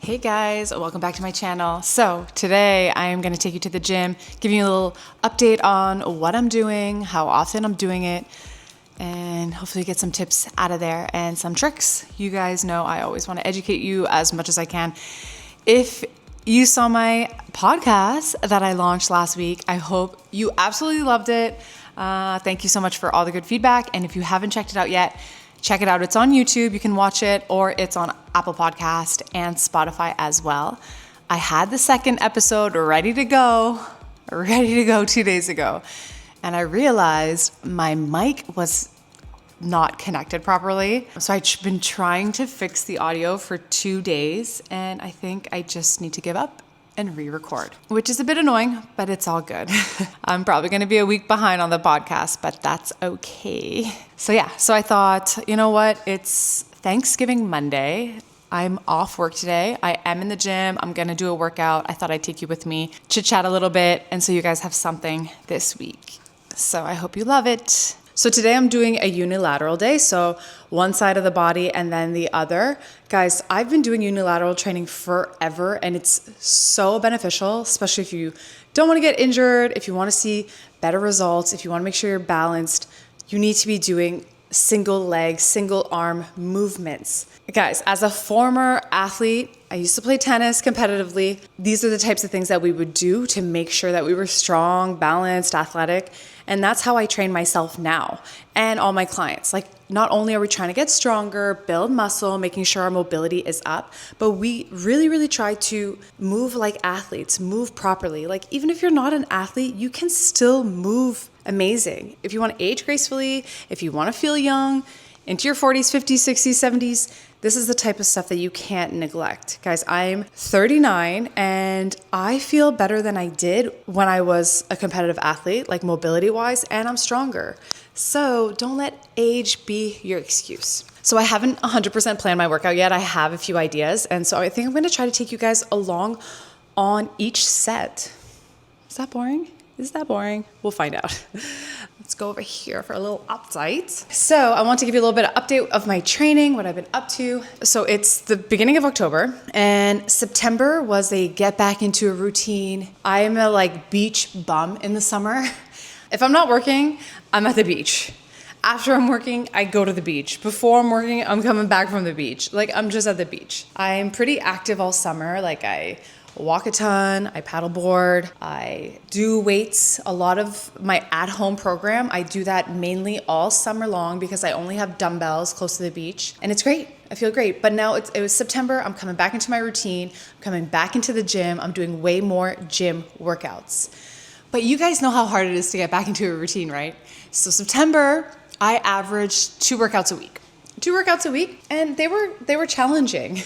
Hey guys, welcome back to my channel. So today I am going to take you to the gym, give you a little update on what I'm doing, how often I'm doing it, and hopefully get some tips out of there and some tricks. You guys know I always want to educate you as much as I can. If you saw my podcast that I launched last week, I hope you absolutely loved it. Thank you so much for all the good feedback. And if you haven't checked it out yet, check it out. It's on YouTube. You can watch it, or it's on Apple Podcast and Spotify as well. I had the second episode ready to go 2 days ago. And I realized my mic was not connected properly. So I've been trying to fix the audio for 2 days, and I think I just need to give up and re-record, which is a bit annoying, but it's all good. I'm probably going to be a week behind on the podcast, but that's okay. So I thought, you know what? It's Thanksgiving Monday. I'm off work today. I am in the gym. I'm going to do a workout. I thought I'd take you with me, chit chat a little bit, and so you guys have something this week. So I hope you love it. So today I'm doing a unilateral day, so one side of the body and then the other. Guys, I've been doing unilateral training forever, and it's so beneficial, especially if you don't want to get injured, if you want to see better results, if you want to make sure you're balanced. You need to be doing single leg, single arm movements. Guys, as a former athlete, I used to play tennis competitively. These are the types of things that we would do to make sure that we were strong, balanced, athletic. And that's how I train myself now and all my clients. Like, not only are we trying to get stronger, build muscle, making sure our mobility is up, but we really try to move like athletes, move properly. Like, even if you're not an athlete, you can still move amazing. If you want to age gracefully, if you want to feel young, into your 40s, 50s, 60s, 70s, this is the type of stuff that you can't neglect. Guys, I'm 39 and I feel better than I did when I was a competitive athlete, like mobility-wise, and I'm stronger. So don't let age be your excuse. So I haven't 100% planned my workout yet. I have a few ideas, and so I think I'm going to try to take you guys along on each set. Is that boring? Is that boring? We'll find out. Let's go over here for a little update. So I want to give you a little bit of update of my training, what I've been up to. So it's the beginning of October, and September was a get back into a routine. I am a beach bum in the summer. If I'm not working, I'm at the beach. After I'm working, I go to the beach. Before I'm working, I'm coming back from the beach. I'm just at the beach. I'm pretty active all summer. I walk a ton, I paddleboard, I do weights. A lot of my at-home program, I do that mainly all summer long because I only have dumbbells close to the beach, and it's great. I feel great. But now it was September, I'm coming back into my routine, I'm coming back into the gym, I'm doing way more gym workouts. But you guys know how hard it is to get back into a routine, right? So September, I averaged 2 workouts a week. 2 workouts a week, and they were challenging.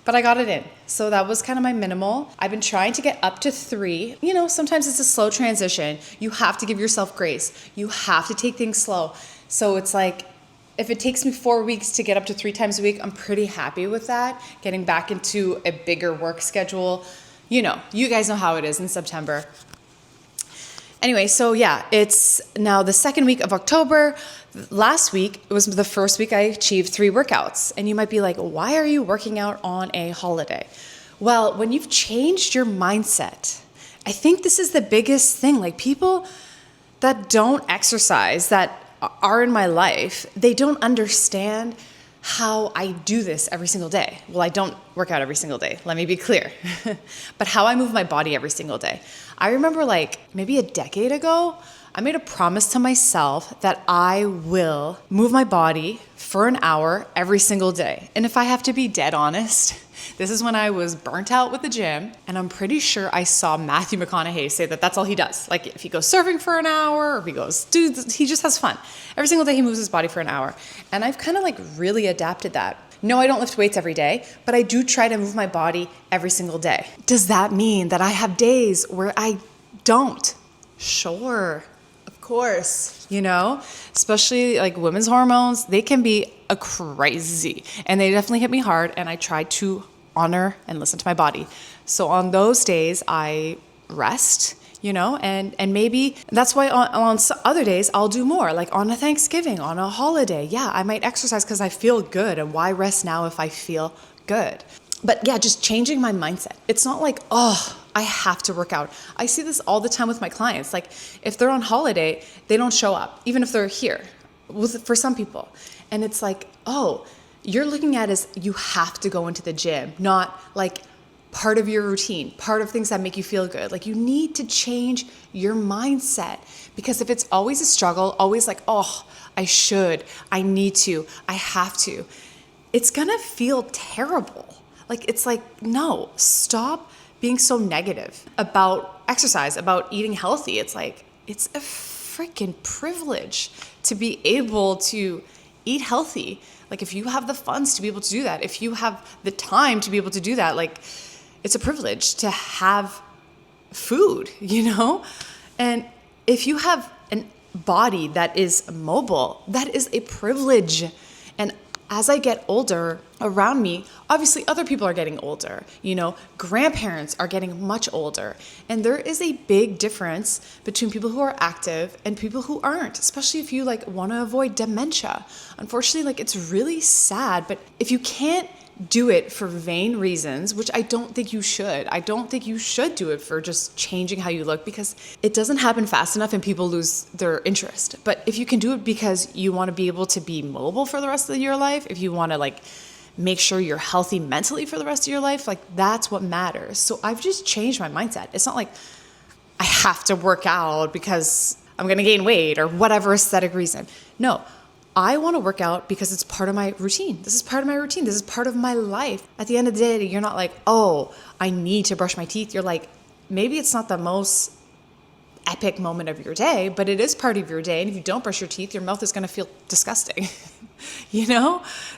But I got it in. So that was kind of my minimal. I've been trying to get up to 3. Sometimes it's a slow transition. You have to give yourself grace. You have to take things slow. So it's if it takes me 4 weeks to get up to 3 times a week, I'm pretty happy with that. Getting back into a bigger work schedule. You guys know how it is in September. Anyway, so it's now the second week of October. Last week, it was the first week I achieved 3 workouts. And you might be like, why are you working out on a holiday? Well, when you've changed your mindset, I think this is the biggest thing. People that don't exercise, that are in my life, they don't understand how I do this every single day. Well, I don't work out every single day. Let me be clear. But how I move my body every single day. I remember maybe a decade ago, I made a promise to myself that I will move my body for an hour every single day. And if I have to be dead honest, this is when I was burnt out with the gym, and I'm pretty sure I saw Matthew McConaughey say that that's all he does. If he goes surfing for an hour, or if he just has fun. Every single day he moves his body for an hour. And I've kind of really adapted that. No, I don't lift weights every day, but I do try to move my body every single day. Does that mean that I have days where I don't? Sure, of course. Especially women's hormones, they can be a crazy, and they definitely hit me hard, and I try to honor and listen to my body. So on those days, I rest, and maybe that's why on other days I'll do more, on a Thanksgiving, on a holiday. Yeah, I might exercise because I feel good, and why rest now if I feel good? But yeah, just changing my mindset. It's not like, oh, I have to work out. I see this all the time with my clients. Like if they're on holiday, they don't show up, even if they're here for some people. And it's like, oh, you're looking at it as you have to go into the gym, not like part of your routine, part of things that make you feel good. Like you need to change your mindset, because if it's always a struggle, always like, oh, I should, I need to, I have to, it's gonna feel terrible. Like, it's like, no, stop being so negative about exercise, about eating healthy. It's like, it's a freaking privilege to be able to eat healthy. Like if you have the funds to be able to do that, if you have the time to be able to do that, like it's a privilege to have food, And if you have a body that is mobile, that is a privilege. And as I get older around me, obviously other people are getting older, grandparents are getting much older. And there is a big difference between people who are active and people who aren't, especially if you want to avoid dementia. Unfortunately, it's really sad, but if you can't do it for vain reasons, which I don't think you should. I don't think you should do it for just changing how you look, because it doesn't happen fast enough and people lose their interest. But if you can do it because you want to be able to be mobile for the rest of your life, if you want to make sure you're healthy mentally for the rest of your life, that's what matters. So I've just changed my mindset. It's not like I have to work out because I'm going to gain weight or whatever aesthetic reason. No. I want to work out because it's part of my routine. This is part of my routine. This is part of my life. At the end of the day, you're not like, oh, I need to brush my teeth. You're like, maybe it's not the most epic moment of your day, but it is part of your day. And if you don't brush your teeth, your mouth is going to feel disgusting,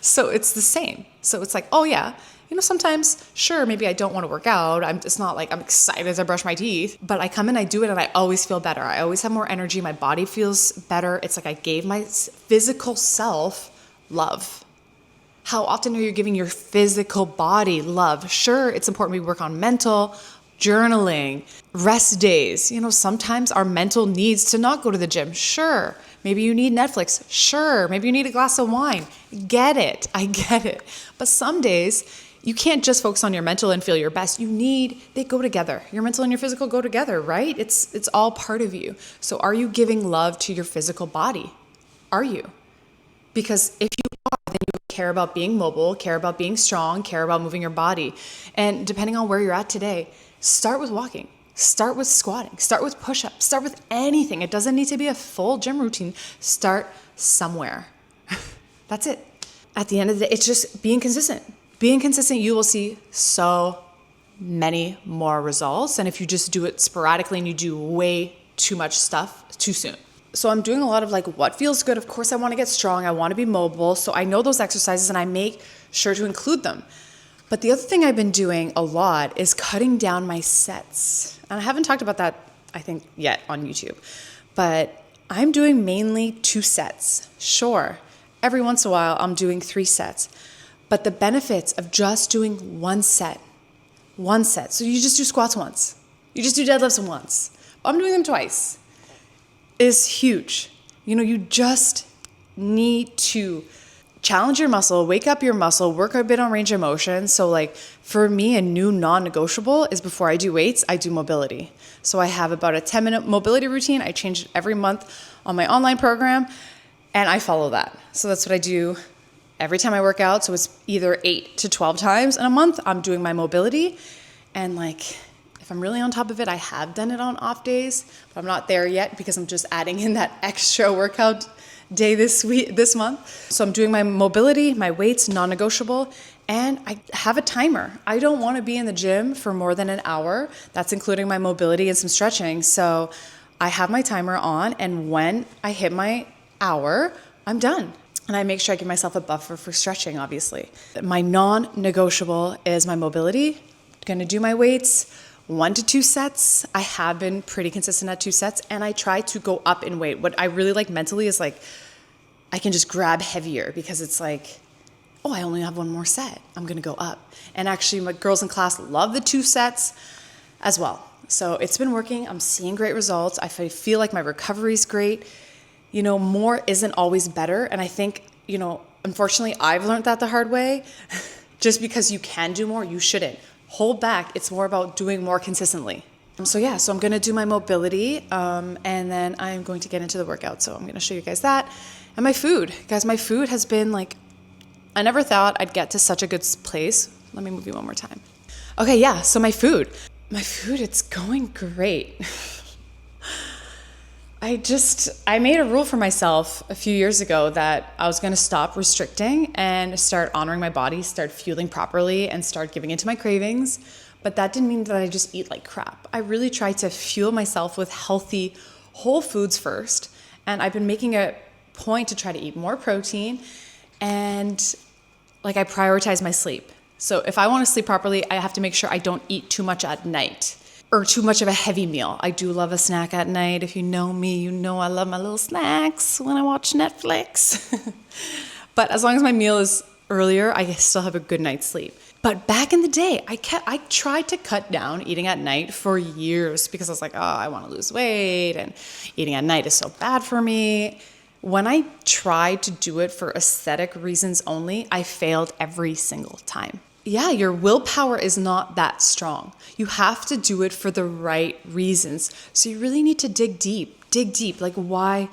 So it's the same. So it's like, oh yeah, sometimes, sure, maybe I don't want to work out. It's not like I'm excited to brush my teeth, but I come in, I do it, and I always feel better. I always have more energy. My body feels better. It's like I gave my physical self love. How often are you giving your physical body love? Sure, it's important we work on mental, journaling, rest days. Sometimes our mental needs to not go to the gym. Sure. Maybe you need Netflix. Sure. Maybe you need a glass of wine. Get it. I get it. But some days, you can't just focus on your mental and feel your best. They go together. Your mental and your physical go together, right? It's all part of you. So are you giving love to your physical body? Are you? Because if you are, then you care about being mobile, care about being strong, care about moving your body. And depending on where you're at today, start with walking. Start with squatting. Start with push-ups. Start with anything. It doesn't need to be a full gym routine. Start somewhere. That's it. At the end of the day, it's just being consistent. Being consistent, you will see so many more results than if you just do it sporadically and you do way too much stuff too soon. So I'm doing a lot of what feels good. Of course, I want to get strong. I want to be mobile. So I know those exercises and I make sure to include them. But the other thing I've been doing a lot is cutting down my sets. And I haven't talked about that, I think, yet on YouTube. But I'm doing mainly 2 sets. Sure, every once in a while I'm doing 3 sets. But the benefits of just doing one set. So you just do squats once. You just do deadlifts once. I'm doing them twice. Is huge. You just need to challenge your muscle, wake up your muscle, work a bit on range of motion. So for me, a new non-negotiable is before I do weights, I do mobility. So I have about a 10-minute mobility routine. I change it every month on my online program and I follow that. So that's what I do every time I work out. So it's either 8 to 12 times in a month, I'm doing my mobility. And if I'm really on top of it, I have done it on off days, but I'm not there yet because I'm just adding in that extra workout day this month. So I'm doing my mobility, my weights, non-negotiable, and I have a timer. I don't want to be in the gym for more than an hour. That's including my mobility and some stretching. So I have my timer on, and when I hit my hour, I'm done. And I make sure I give myself a buffer for stretching, obviously. My non-negotiable is my mobility. I'm going to do my weights, 1 to 2 sets. I have been pretty consistent at 2 sets, and I try to go up in weight. What I really like mentally is I can just grab heavier because it's oh, I only have 1 more set. I'm going to go up. And actually, my girls in class love the 2 sets as well. So it's been working. I'm seeing great results. I feel like my recovery is great. More isn't always better. And I think, unfortunately, I've learned that the hard way. just because you can do more, you shouldn't. Hold back. It's more about doing more consistently. So I'm going to do my mobility, and then I'm going to get into the workout. So I'm going to show you guys that. And my food. Guys, my food has been like, I never thought I'd get to such a good place. Let me move you one more time. Okay, yeah, so my food. My food, it's going great. I made a rule for myself a few years ago that I was going to stop restricting and start honoring my body, start fueling properly, and start giving into my cravings. But that didn't mean that I just eat like crap. I really tried to fuel myself with healthy, whole foods first. And I've been making a point to try to eat more protein, and like I prioritize my sleep. So if I want to sleep properly, I have to make sure I don't eat too much at night or too much of a heavy meal. I do love a snack at night. If you know me, you know I love my little snacks when I watch Netflix. But as long as my meal is earlier, I still have a good night's sleep. But back in the day, I tried to cut down eating at night for years because I was like, oh, I want to lose weight and eating at night is so bad for me. When I tried to do it for aesthetic reasons only, I failed every single time. Yeah, your willpower is not that strong. You have to do it for the right reasons. So you really need to dig deep. Like, why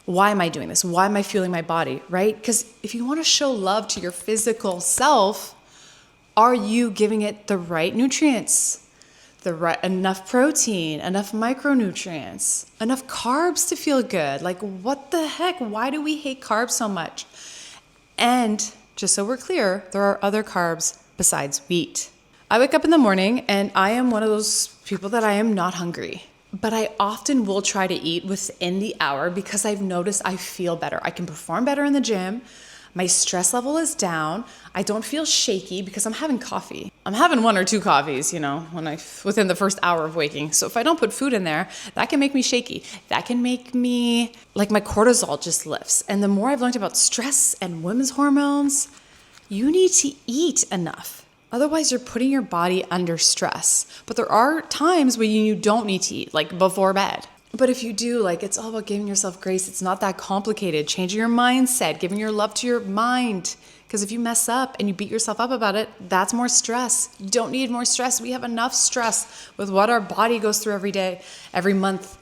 am I doing this? Why am I fueling my body, right? Because if you want to show love to your physical self, are you giving it the right nutrients? Enough protein, enough micronutrients, enough carbs to feel good. Like, what the heck? Why do we hate carbs so much? And just so we're clear, there are other carbs besides wheat. I wake up in the morning and I am one of those people that I am not hungry, but I often will try to eat within the hour because I've noticed I feel better. I can perform better in the gym. My stress level is down. I don't feel shaky because I'm having coffee. I'm having 1 or 2 coffees, within the first hour of waking. So if I don't put food in there, that can make me shaky. That can make me, like, my cortisol just lifts. And the more I've learned about stress and women's hormones, you need to eat enough. Otherwise, you're putting your body under stress. But there are times when you don't need to eat, like before bed. But if you do, it's all about giving yourself grace. It's not that complicated. Changing your mindset, giving your love to your mind. Because if you mess up and you beat yourself up about it, that's more stress. You don't need more stress. We have enough stress with what our body goes through every day, every month,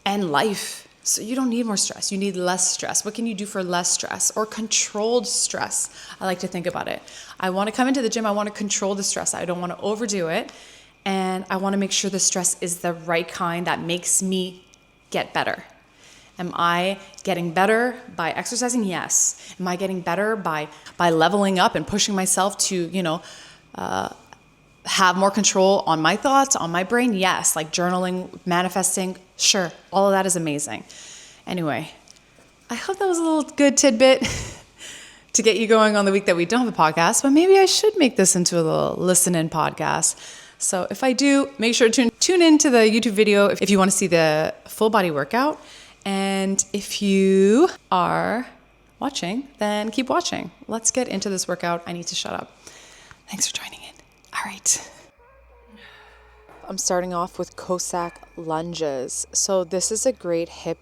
and life. So you don't need more stress. You need less stress. What can you do for less stress or controlled stress? I like to think about it. I want to come into the gym. I want to control the stress. I don't want to overdo it. And I want to make sure the stress is the right kind that makes me get better. Am I getting better by exercising? Yes. Am I getting better by leveling up and pushing myself to, have more control on my thoughts, on my brain? Yes. Like journaling, manifesting. Sure. All of that is amazing. Anyway, I hope that was a little good tidbit to get you going on the week that we don't have a podcast, but maybe I should make this into a little listen-in podcast. So if I do, make sure to tune into the YouTube video if you want to see the full body workout. And if you are watching, then keep watching. Let's get into this workout. I need to shut up. Thanks for joining in. All right. I'm starting off with Cossack lunges. So this is a great hip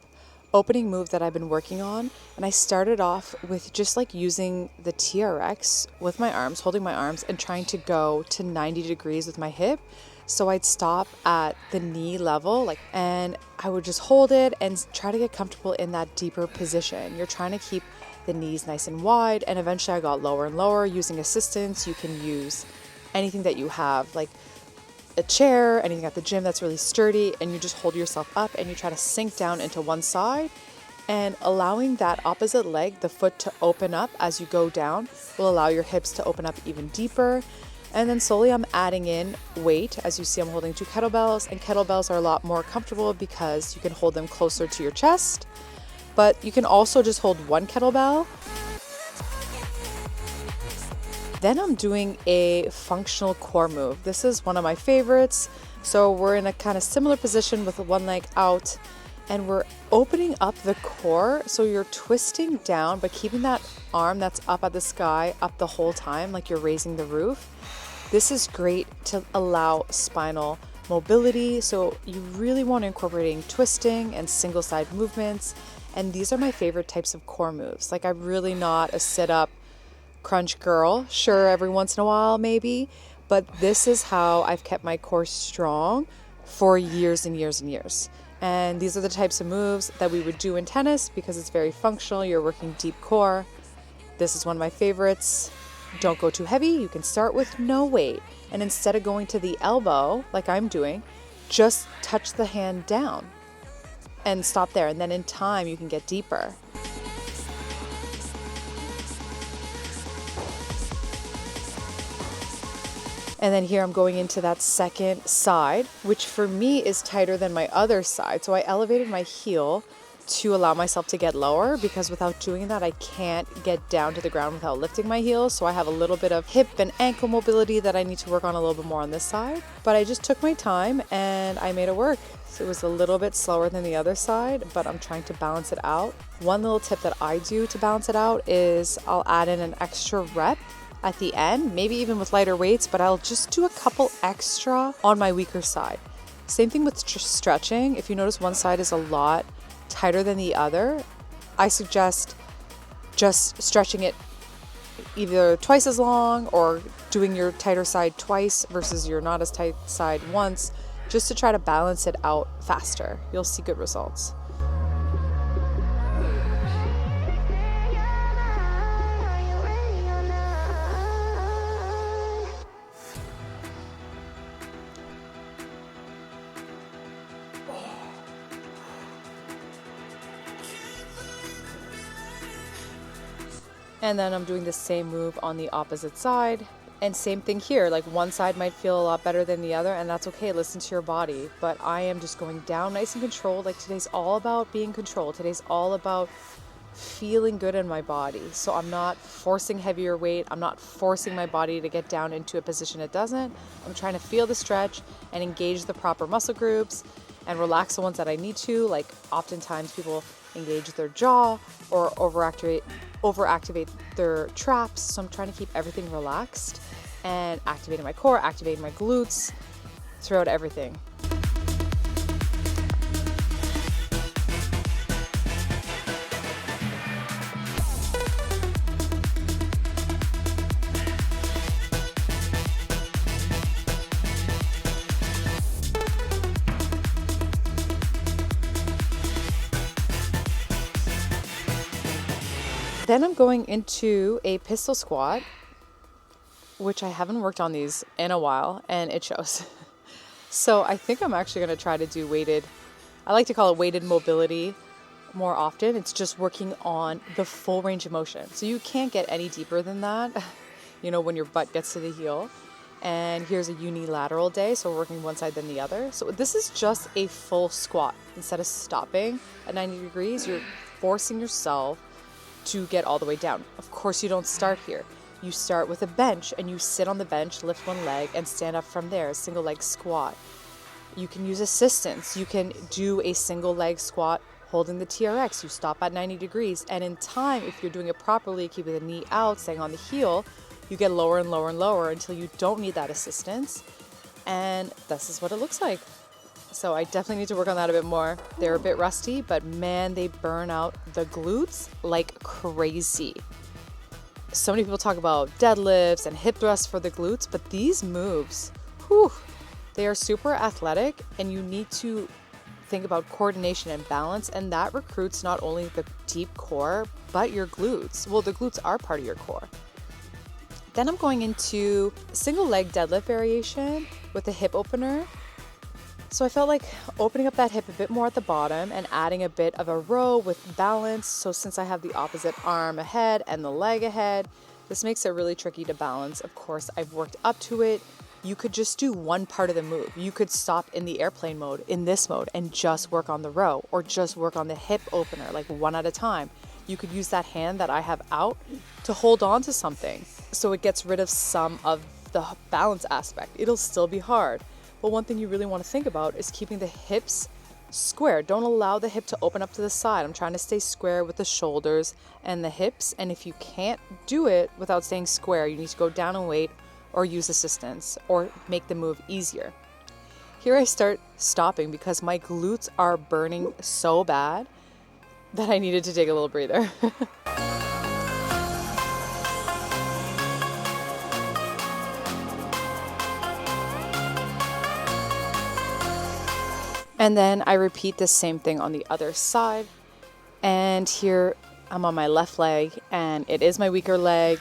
opening move that I've been working on. And I started off with just using the TRX with my arms, holding my arms and trying to go to 90 degrees with my hip. So I'd stop at the knee level, and I would just hold it and try to get comfortable in that deeper position. You're trying to keep the knees nice and wide. And eventually I got lower and lower using assistance. You can use anything that you have, like a chair, anything at the gym that's really sturdy, and you just hold yourself up and you try to sink down into one side, and allowing that opposite leg, the foot, to open up as you go down will allow your hips to open up even deeper. And then slowly I'm adding in weight. As you see, I'm holding 2 kettlebells, and kettlebells are a lot more comfortable because you can hold them closer to your chest, but you can also just hold 1 kettlebell. Then I'm doing a functional core move. This is one of my favorites. So we're in a kind of similar position with one leg out, and we're opening up the core. So you're twisting down, but keeping that arm that's up at the sky up the whole time, like you're raising the roof. This is great to allow spinal mobility. So you really want to incorporate twisting and single side movements. And these are my favorite types of core moves. I'm really not a sit up crunch girl. Sure, every once in a while maybe, but this is how I've kept my core strong for years and years and years. And these are the types of moves that we would do in tennis because it's very functional. You're working deep core. This is one of my favorites. Don't go too heavy. You can start with no weight. And instead of going to the elbow, like I'm doing, just touch the hand down and stop there. And then in time, you can get deeper. And then here I'm going into that second side, which for me is tighter than my other side. So I elevated my heel to allow myself to get lower, because without doing that, I can't get down to the ground without lifting my heels. So I have a little bit of hip and ankle mobility that I need to work on a little bit more on this side. But I just took my time and I made it work. So it was a little bit slower than the other side, but I'm trying to balance it out. One little tip that I do to balance it out is I'll add in an extra rep at the end, maybe even with lighter weights, but I'll just do a couple extra on my weaker side. Same thing with stretching. If you notice one side is a lot tighter than the other, I suggest just stretching it either twice as long or doing your tighter side twice versus your not as tight side once, just to try to balance it out faster. You'll see good results. And then I'm doing the same move on the opposite side. And same thing here, like one side might feel a lot better than the other, and that's okay, listen to your body. But I am just going down nice and controlled. Like today's all about being controlled. Today's all about feeling good in my body. So I'm not forcing heavier weight. I'm not forcing my body to get down into a position it doesn't. I'm trying to feel the stretch and engage the proper muscle groups and relax the ones that I need to. Like oftentimes people engage their jaw or overactivate their traps. So I'm trying to keep everything relaxed and activating my core, activating my glutes throughout everything. Then I'm going into a pistol squat, which I haven't worked on these in a while, and it shows. So I think I'm actually going to try to do weighted, I like to call it weighted mobility more often. It's just working on the full range of motion. So you can't get any deeper than that, when your butt gets to the heel. And here's a unilateral day, so we're working one side then the other. So this is just a full squat. Instead of stopping at 90 degrees, you're forcing yourself to get all the way down. Of course, you don't start here. You start with a bench and you sit on the bench, lift one leg and stand up from there, a single leg squat. You can use assistance. You can do a single leg squat holding the TRX. You stop at 90 degrees. And in time, if you're doing it properly, keeping the knee out, staying on the heel, you get lower and lower and lower until you don't need that assistance. And this is what it looks like. So I definitely need to work on that a bit more. They're a bit rusty, but man, they burn out the glutes like crazy. So many people talk about deadlifts and hip thrusts for the glutes, but these moves, they are super athletic, and you need to think about coordination and balance, and that recruits not only the deep core, but your glutes. Well, the glutes are part of your core. Then I'm going into single leg deadlift variation with a hip opener. So I felt like opening up that hip a bit more at the bottom and adding a bit of a row with balance. So since I have the opposite arm ahead and the leg ahead, this makes it really tricky to balance. Of course, I've worked up to it. You could just do one part of the move. You could stop in the airplane mode, in this mode, and just work on the row, or just work on the hip opener, like one at a time. You could use that hand that I have out to hold on to something, so it gets rid of some of the balance aspect. It'll still be hard. But one thing you really want to think about is keeping the hips square. Don't allow the hip to open up to the side. I'm trying to stay square with the shoulders and the hips. And if you can't do it without staying square, you need to go down in weight or use assistance or make the move easier. Here I start stopping because my glutes are burning so bad that I needed to take a little breather. And then I repeat the same thing on the other side. And here I'm on my left leg, and it is my weaker leg.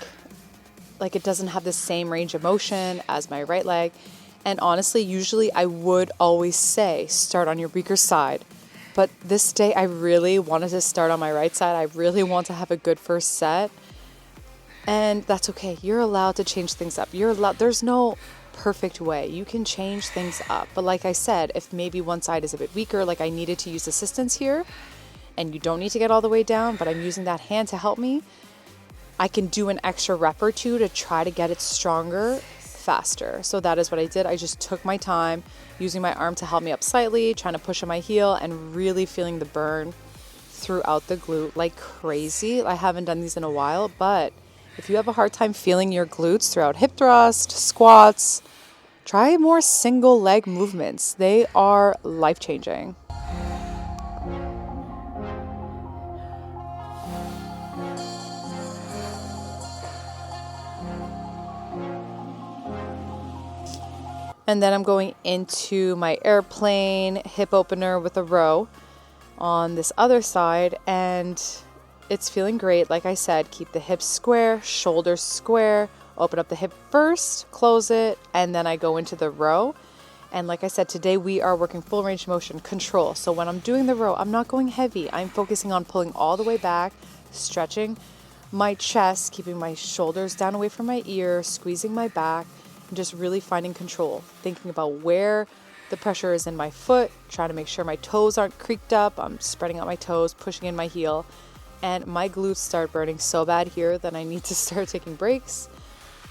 Like, it doesn't have the same range of motion as my right leg. And honestly, usually I would always say start on your weaker side. But this day I really wanted to start on my right side. I really want to have a good first set. And that's okay. You're allowed to change things up. There's no perfect way. You can change things up. But like I said, if maybe one side is a bit weaker, like I needed to use assistance here, and you don't need to get all the way down, but I'm using that hand to help me, I can do an extra rep or two to try to get it stronger faster. So that is what I did. I just took my time, using my arm to help me up slightly, trying to push on my heel, and really feeling the burn throughout the glute like crazy. I haven't done these in a while, but if you have a hard time feeling your glutes throughout hip thrust, squats, try more single leg movements. They are life-changing. And then I'm going into my airplane hip opener with a row on this other side, and it's feeling great. Like I said, keep the hips square, shoulders square, open up the hip first, close it, and then I go into the row. And like I said, today we are working full range of motion control. So when I'm doing the row, I'm not going heavy. I'm focusing on pulling all the way back, stretching my chest, keeping my shoulders down away from my ear, squeezing my back, and just really finding control, thinking about where the pressure is in my foot, trying to make sure my toes aren't creaked up. I'm spreading out my toes, pushing in my heel, and my glutes start burning so bad here that I need to start taking breaks.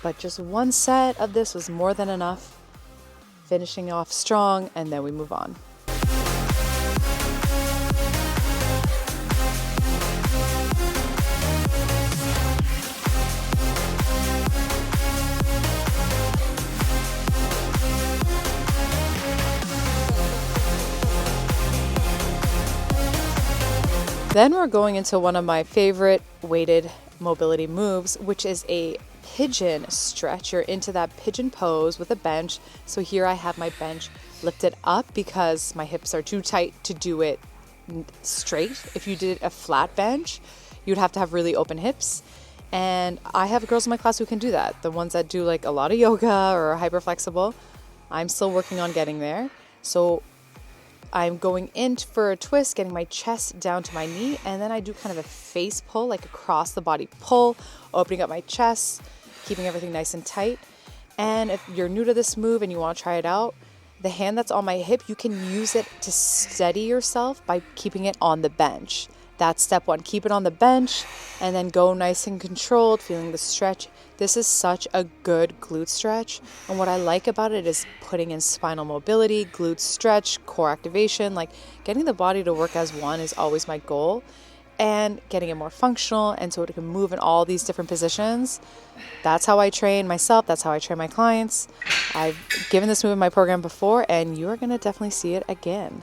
But just one set of this was more than enough, finishing off strong, and then we move on. Then we're going into one of my favorite weighted mobility moves, which is a pigeon stretch. You're into that pigeon pose with a bench. So here I have my bench lifted up because my hips are too tight to do it straight. If you did a flat bench, you'd have to have really open hips. And I have girls in my class who can do that. The ones that do like a lot of yoga or are hyper flexible. I'm still working on getting there. So I'm going in for a twist, getting my chest down to my knee, and then I do kind of a face pull, like across the body pull, opening up my chest, keeping everything nice and tight. And if you're new to this move and you want to try it out, the hand that's on my hip, you can use it to steady yourself by keeping it on the bench. That's step one. Keep it on the bench and then go nice and controlled, feeling the stretch. This is such a good glute stretch. And what I like about it is putting in spinal mobility, glute stretch, core activation. Like getting the body to work as one is always my goal, and getting it more functional and so it can move in all these different positions. That's how I train myself. That's how I train my clients. I've given this move in my program before, and you are going to definitely see it again.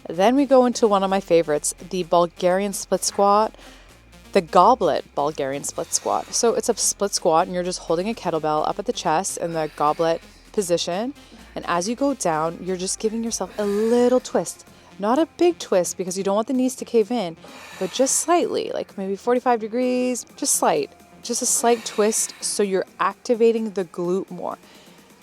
Then we go into one of my favorites, the Bulgarian split squat, the goblet Bulgarian split squat. So it's a split squat and you're just holding a kettlebell up at the chest in the goblet position. And as you go down, you're just giving yourself a little twist. Not a big twist because you don't want the knees to cave in, but just slightly, like maybe 45 degrees, just a slight twist. So you're activating the glute more.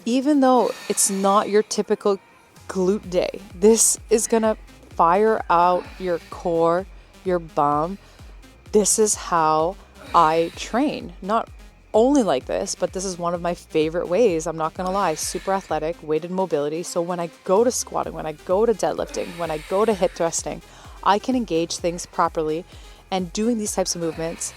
Even though it's not your typical glute day, this is gonna fire out your core, your bum. This is how I train. Not only like this, but this is one of my favorite ways. I'm not gonna lie, super athletic, weighted mobility. So when I go to squatting, when I go to deadlifting, when I go to hip thrusting, I can engage things properly. And doing these types of movements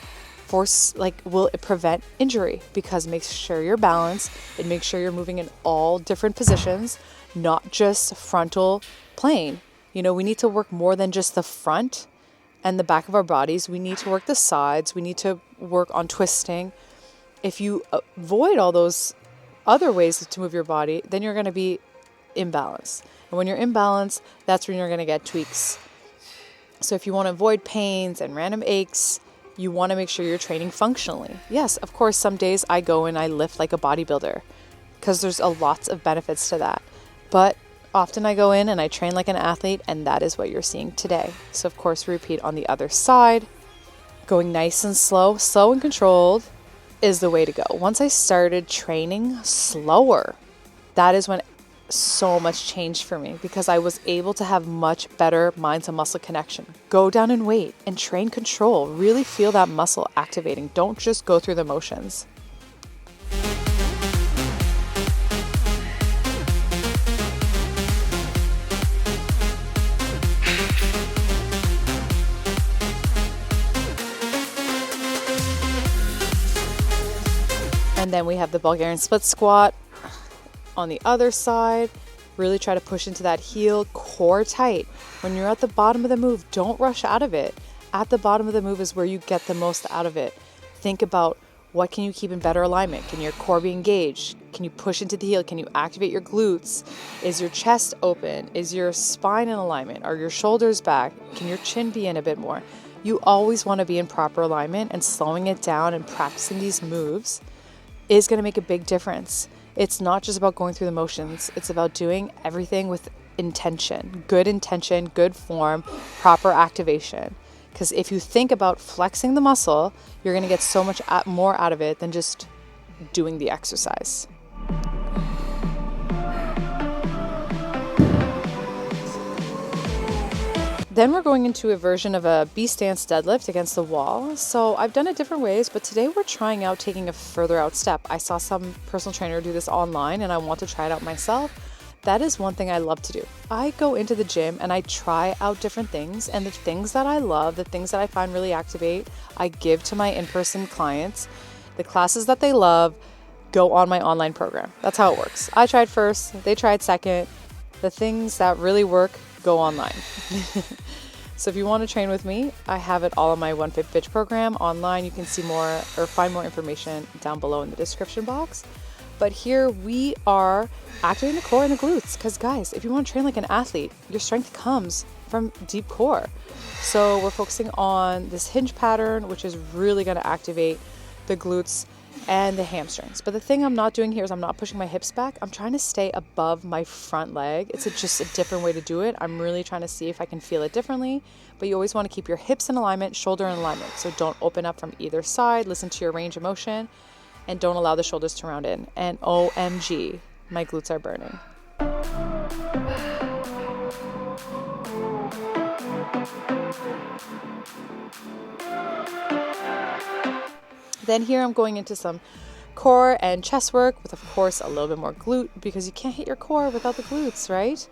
will it prevent injury because it makes sure you're balanced. It makes sure you're moving in all different positions, not just frontal plane. You know, we need to work more than just the front and the back of our bodies. We need to work the sides. We need to work on twisting. If you avoid all those other ways to move your body, then you're going to be imbalanced. And when you're imbalanced, that's when you're going to get tweaks. So if you want to avoid pains and random aches, you want to make sure you're training functionally. Yes, of course, some days I go and I lift like a bodybuilder because there's lots of benefits to that. But often I go in and I train like an athlete, and that is what you're seeing today. So of course, repeat on the other side, going nice and slow and controlled is the way to go. Once I started training slower, that is when so much changed for me, because I was able to have much better mind to muscle connection. Go down in weight and train control. Really feel that muscle activating. Don't just go through the motions. And then we have the Bulgarian split squat on the other side. Really try to push into that heel, core tight. When you're at the bottom of the move, don't rush out of it. At the bottom of the move is where you get the most out of it. Think about, what can you keep in better alignment? Can your core be engaged? Can you push into the heel? Can you activate your glutes? Is your chest open? Is your spine in alignment? Are your shoulders back? Can your chin be in a bit more? You always want to be in proper alignment, and slowing it down and practicing these moves is going to make a big difference. It's not just about going through the motions. It's about doing everything with intention, good form, proper activation. Because if you think about flexing the muscle, you're going to get so much more out of it than just doing the exercise. Then we're going into a version of a B stance deadlift against the wall. So I've done it different ways, but today we're trying out taking a further out step. I saw some personal trainer do this online and I want to try it out myself. That is one thing I love to do. I go into the gym and I try out different things, and the things that I love, the things that I find really activate, I give to my in-person clients. The classes that they love go on my online program. That's how it works. I tried first, they tried second. The things that really work go online. So if you want to train with me, I have it all on my One Fit Bitch program online. You can see more or find more information down below in the description box. But here we are activating the core and the glutes, because guys, if you want to train like an athlete, your strength comes from deep core. So we're focusing on this hinge pattern, which is really going to activate the glutes and the hamstrings. But the thing I'm not doing here is I'm not pushing my hips back. I'm trying to stay above my front leg. It's just a different way to do it. I'm really trying to see if I can feel it differently. But you always want to keep your hips in alignment, shoulder in alignment. So don't open up from either side. Listen to your range of motion, and don't allow the shoulders to round in. And OMG, my glutes are burning. Then here I'm going into some core and chest work with, of course, a little bit more glute, because you can't hit your core without the glutes, right?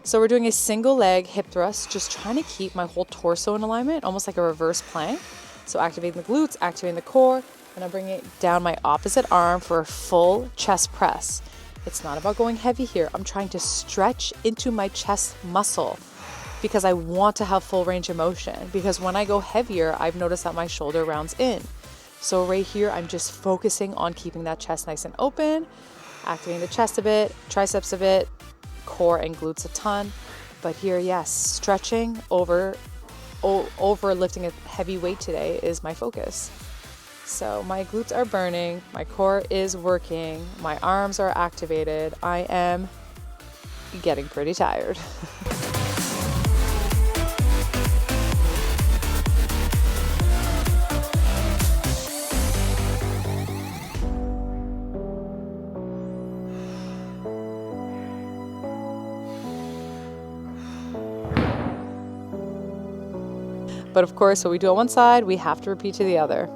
So we're doing a single leg hip thrust, just trying to keep my whole torso in alignment, almost like a reverse plank. So activating the glutes, activating the core, and I'm bringing it down my opposite arm for a full chest press. It's not about going heavy here. I'm trying to stretch into my chest muscle, because I want to have full range of motion. Because when I go heavier, I've noticed that my shoulder rounds in. So right here, I'm just focusing on keeping that chest nice and open, activating the chest a bit, triceps a bit, core and glutes a ton. But here, yes, stretching over lifting a heavy weight today is my focus. So my glutes are burning, my core is working, my arms are activated. I am getting pretty tired. But of course, what we do on one side, we have to repeat to the other.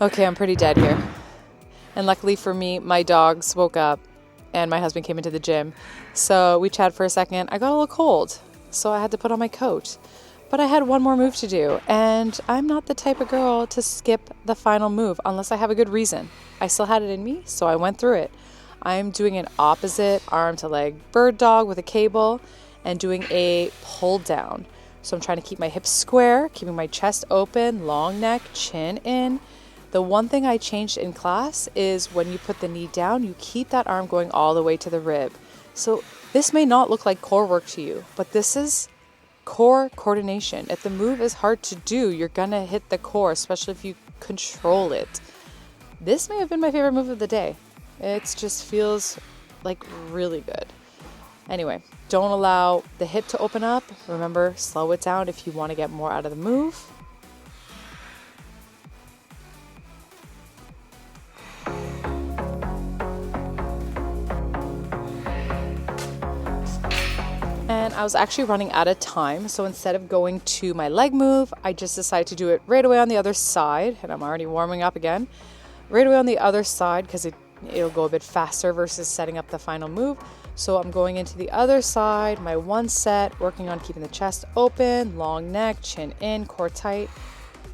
Okay, I'm pretty dead here. And luckily for me, my dogs woke up and my husband came into the gym. So we chatted for a second. I got a little cold, so I had to put on my coat. But I had one more move to do, and I'm not the type of girl to skip the final move unless I have a good reason. I still had it in me, so I went through it. I'm doing an opposite arm to leg bird dog with a cable and doing a pull down. So I'm trying to keep my hips square, keeping my chest open, long neck, chin in. The one thing I changed in class is when you put the knee down, you keep that arm going all the way to the rib. So this may not look like core work to you, but this is core coordination. If the move is hard to do, you're gonna hit the core, especially if you control it. This may have been my favorite move of the day. It just feels like really good. Anyway, don't allow the hip to open up. Remember, slow it down if you want to get more out of the move. And I was actually running out of time, so instead of going to my leg move, I just decided to do it right away on the other side, and I'm already warming up again. Right away on the other side, because it'll go a bit faster versus setting up the final move. So I'm going into the other side, my one set, working on keeping the chest open, long neck, chin in, core tight.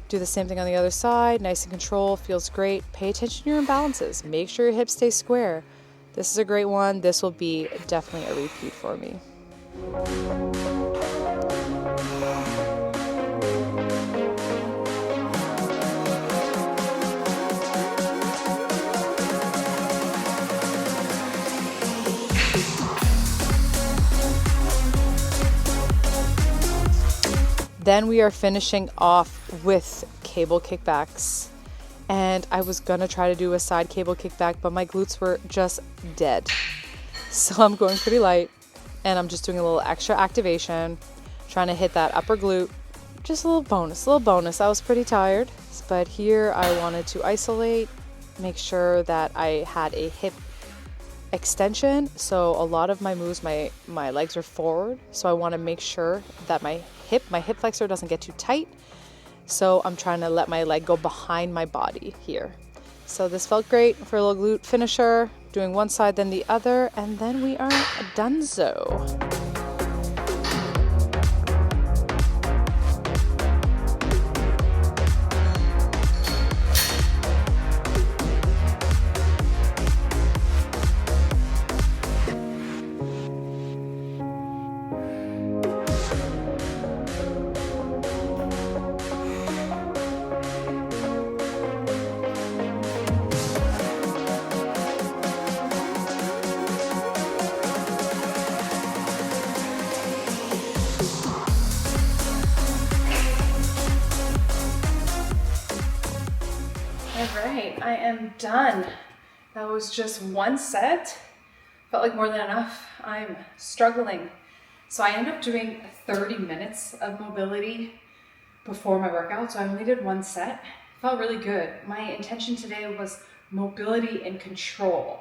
Do the same thing on the other side, nice and control, feels great. Pay attention to your imbalances. Make sure your hips stay square. This is a great one. This will be definitely a repeat for me. Then we are finishing off with cable kickbacks. And I was gonna try to do a side cable kickback, but my glutes were just dead. So I'm going pretty light and I'm just doing a little extra activation, trying to hit that upper glute. Just a little bonus. I was pretty tired, but here I wanted to isolate, make sure that I had a hip extension. So a lot of my moves, my legs are forward. So I want to make sure that my hip flexor doesn't get too tight. So I'm trying to let my leg go behind my body here. So this felt great for a little glute finisher, doing one side then the other, and then we are donezo. Alright, I am done. That was just one set. Felt like more than enough. I'm struggling. So I ended up doing 30 minutes of mobility before my workout, so I only did one set. Felt really good. My intention today was mobility and control.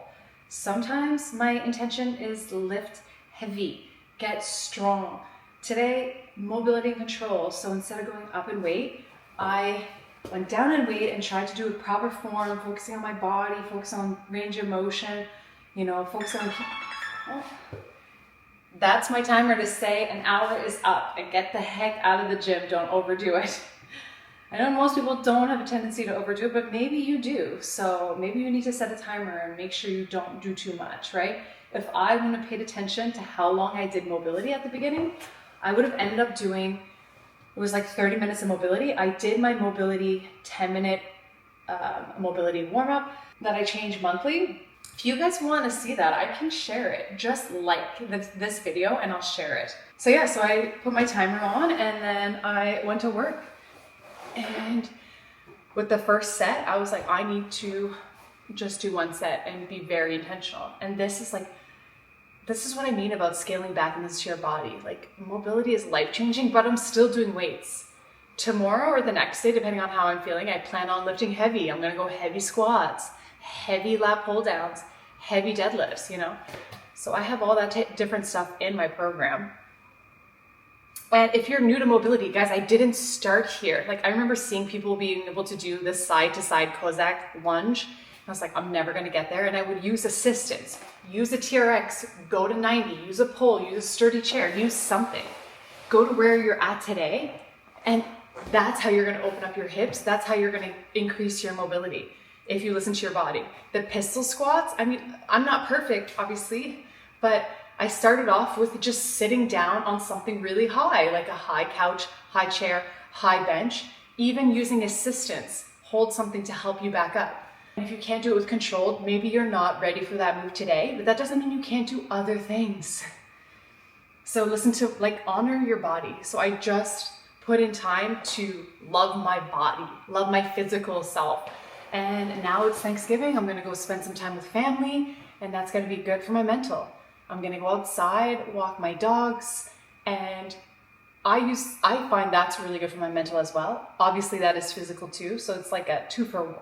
Sometimes my intention is lift heavy, get strong. Today, mobility and control. So instead of going up in weight, I went down in weight and tried to do a proper form, focusing on my body, focusing on range of motion, focusing on... Oh. That's my timer to say an hour is up and get the heck out of the gym. Don't overdo it. I know most people don't have a tendency to overdo it, but maybe you do. So maybe you need to set a timer and make sure you don't do too much, right? If I wouldn't have paid attention to how long I did mobility at the beginning, I would have ended up doing, it was like 30 minutes of mobility. I did my mobility 10-minute mobility warm-up that I change monthly. If you guys want to see that, I can share it. Just like this video and I'll share it. So yeah, so I put my timer on and then I went to work. And with the first set, I was like, I need to just do one set and be very intentional. And this is what I mean about scaling back into your body. Like, mobility is life-changing, but I'm still doing weights. Tomorrow or the next day, depending on how I'm feeling, I plan on lifting heavy. I'm gonna go heavy squats, heavy lat pull downs, heavy deadlifts, So I have all that different stuff in my program. And if you're new to mobility, guys, I didn't start here. Like I remember seeing people being able to do this side to side Cossack lunge. I was like, I'm never gonna get there. And I would use assistance, use a TRX, go to 90, use a pole, use a sturdy chair, use something. Go to where you're at today. And that's how you're gonna open up your hips. That's how you're gonna increase your mobility if you listen to your body. The pistol squats, I mean, I'm not perfect, obviously, but I started off with just sitting down on something really high, like a high couch, high chair, high bench, even using assistance. Hold something to help you back up. And if you can't do it with control, maybe you're not ready for that move today, but that doesn't mean you can't do other things. So listen to, like, honor your body. So I just put in time to love my body, love my physical self. And now it's Thanksgiving. I'm gonna go spend some time with family, and that's gonna be good for my mental. I'm gonna go outside, walk my dogs, and I find that's really good for my mental as well. Obviously that is physical too, so it's like a 2-for-1.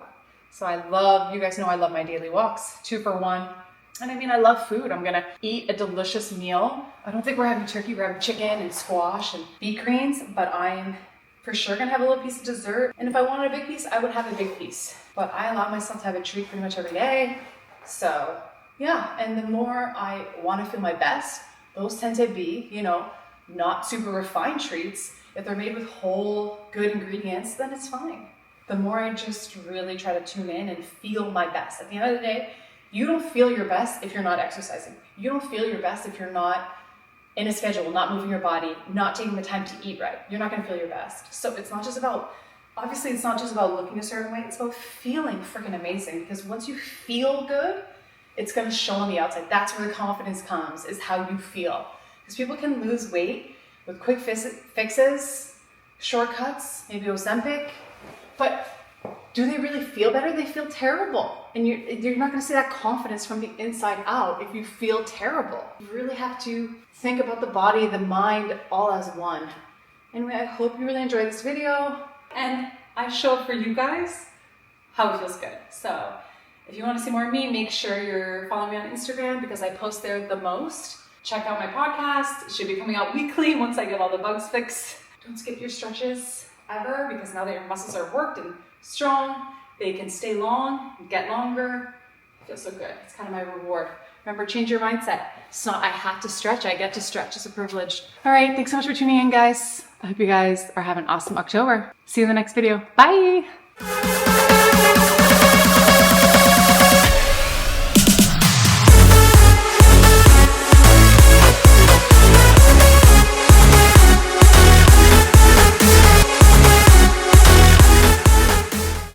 So you guys know I love my daily walks, 2-for-1. And I mean, I love food. I'm gonna eat a delicious meal. I don't think we're having turkey, we're having chicken and squash and beet greens, but I'm for sure gonna have a little piece of dessert. And if I wanted a big piece, I would have a big piece. But I allow myself to have a treat pretty much every day. So yeah, and the more I wanna feel my best, those tend to be, not super refined treats. If they're made with whole, good ingredients, then it's fine. The more I just really try to tune in and feel my best. At the end of the day, you don't feel your best if you're not exercising. You don't feel your best if you're not in a schedule, not moving your body, not taking the time to eat right. You're not gonna feel your best. So it's not just about, obviously it's not just about looking a certain way, it's about feeling freaking amazing, because once you feel good, it's gonna show on the outside. That's where the confidence comes, is how you feel. Because people can lose weight with quick fixes, shortcuts, maybe Ozempic, but do they really feel better? They feel terrible. And you're not gonna see that confidence from the inside out if you feel terrible. You really have to think about the body, the mind, all as one. Anyway, I hope you really enjoyed this video. And I show up for you guys how it feels good. So if you wanna see more of me, make sure you're following me on Instagram because I post there the most. Check out my podcast. It should be coming out weekly once I get all the bugs fixed. Don't skip your stretches ever, because now that your muscles are worked and strong, they can stay long, get longer. It feels so good. It's kind of my reward. Remember, change your mindset. It's not I have to stretch, I get to stretch. It's a privilege. All right, thanks so much for tuning in, guys. I hope you guys are having an awesome October. See you in the next video. Bye.